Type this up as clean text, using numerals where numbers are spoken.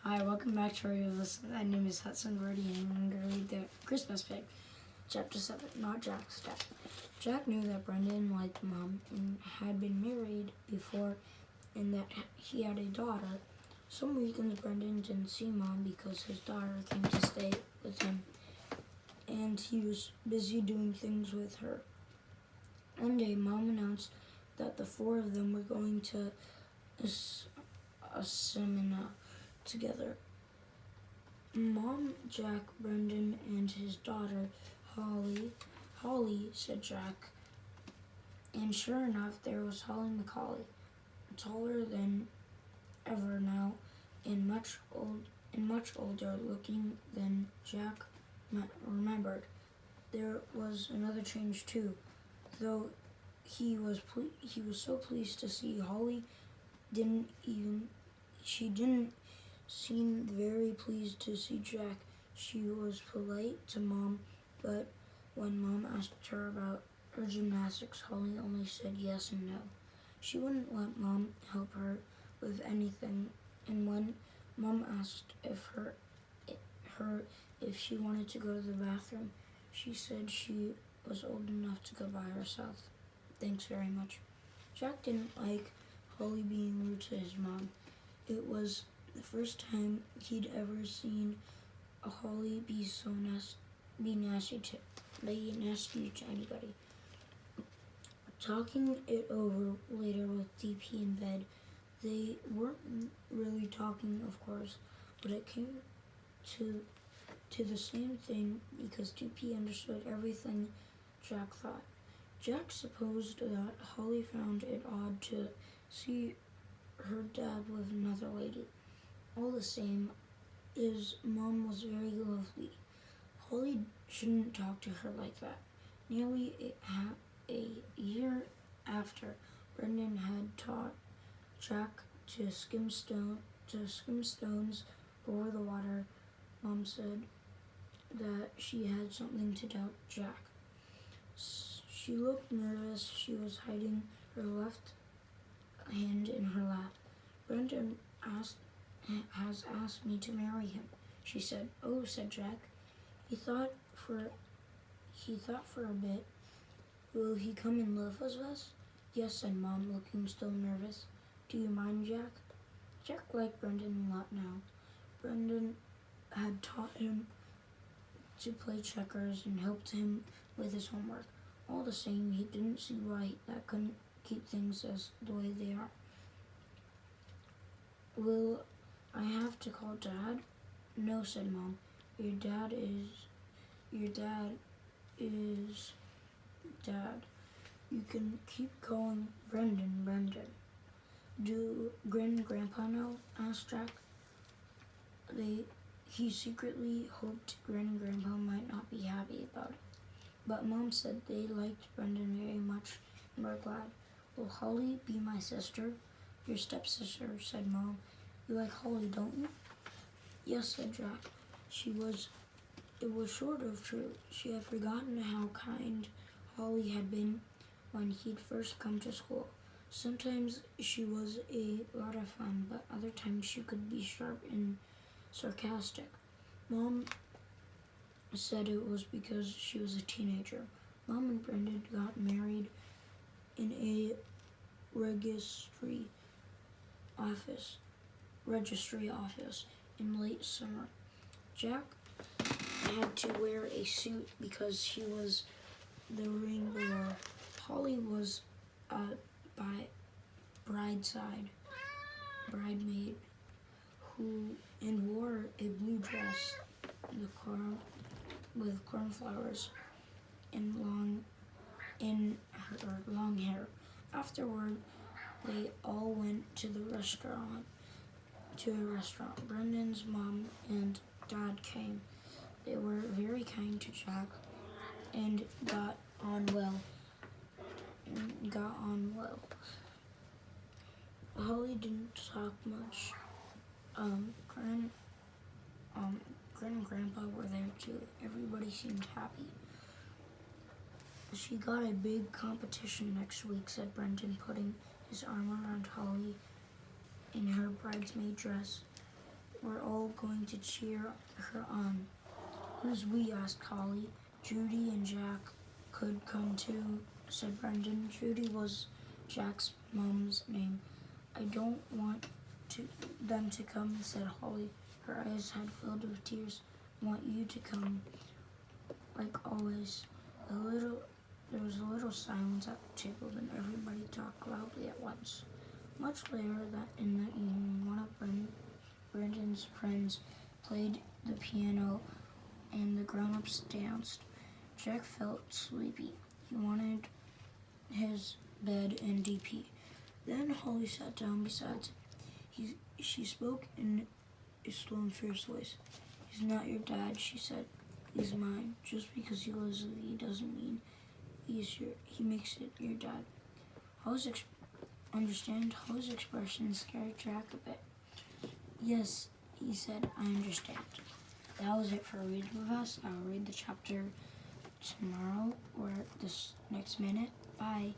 Hi, welcome back to our list. My name is Hudzen and I'm going to read the Christmas Pig Ch7, not Jack's death. Jack knew that Brendan liked Mom and had been married before and that he had a daughter. Some weekends Brendan didn't see Mom because his daughter came to stay with him and he was busy doing things with her. One day Mom announced that the four of them were going to a seminar together. Mom, Jack, Brendan, and his daughter, Holly. Holly, said Jack. And sure enough, there was Holly McCauley, taller than ever now, and much older looking than Jack remembered. There was another change too, though he was so pleased to see Holly. She didn't seem very pleased to see Jack. She was polite to Mom, but when Mom asked her about her gymnastics, Holly only said yes and no. She wouldn't let Mom help her with anything, and when Mom asked if she wanted to go to the bathroom, she said she was old enough to go by herself. Thanks very much. Jack didn't like Holly being rude to his mom. It was the first time he'd ever seen a Holly be nasty to anybody. Talking it over later with DP in bed, they weren't really talking, of course, but it came to the same thing because DP understood everything Jack thought. Jack supposed that Holly found it odd to see her dad with another lady. All the same, his mom was very lovely. Holly shouldn't talk to her like that. Nearly a year after Brendan had taught Jack to skim stones over the water, Mom said that she had something to tell Jack. She looked nervous. She was hiding her left hand in her lap. Brendan has asked me to marry him, she said. Oh, said Jack. He thought for a bit. Will he come and live with us? Yes, said Mom, looking still nervous. Do you mind, Jack? Jack liked Brendan a lot now. Brendan had taught him to play checkers and helped him with his homework. All the same, he didn't see why that couldn't keep things as the way they are. Will I have to call Dad? No, said Mom. Your dad is Dad. You can keep calling Brendan. Do Gran and Grandpa know? Asked Jack. He secretly hoped Gran and Grandpa might not be happy about it. But Mom said they liked Brendan very much and were glad. Will Holly be my sister? Your stepsister, said Mom. You like Holly, don't you? Yes, said Jack. It was sort of true. She had forgotten how kind Holly had been when he'd first come to school. Sometimes she was a lot of fun, but other times she could be sharp and sarcastic. Mom said it was because she was a teenager. Mom and Brendan got married in a registry office in late summer. Jack had to wear a suit because she was the ring bearer. Holly was a bridemaid and wore a blue dress with cornflowers in her long hair. Afterward, they all went to a restaurant. Brendan's mom and dad came. They were very kind to Jack and got on well. Holly didn't talk much. Gran and Grandpa were there too. Everybody seemed happy. She got a big competition next week, said Brendan, putting his arm around Holly in her bridesmaid dress. we're all going to cheer her on. Who's we? Asked Holly. Judy and Jack could come too, said Brendan. Judy was Jack's mom's name. I don't want them to come, said Holly. Her eyes had filled with tears. I want you to come, like always. There was a little silence at the table, then everybody talked loudly at once. Much later in that evening, one of Brendan's friends played the piano and the grown-ups danced. Jack felt sleepy. He wanted his bed and DP. Then Holly sat down beside him. She spoke in a slow and fierce voice. He's not your dad, she said. He's mine. Just because he lives with you doesn't mean he makes it your dad. Holly's expression scared Jack a bit. Yes, he said, I understand. That was it for Read With Us. I'll read the chapter tomorrow or this next minute. Bye.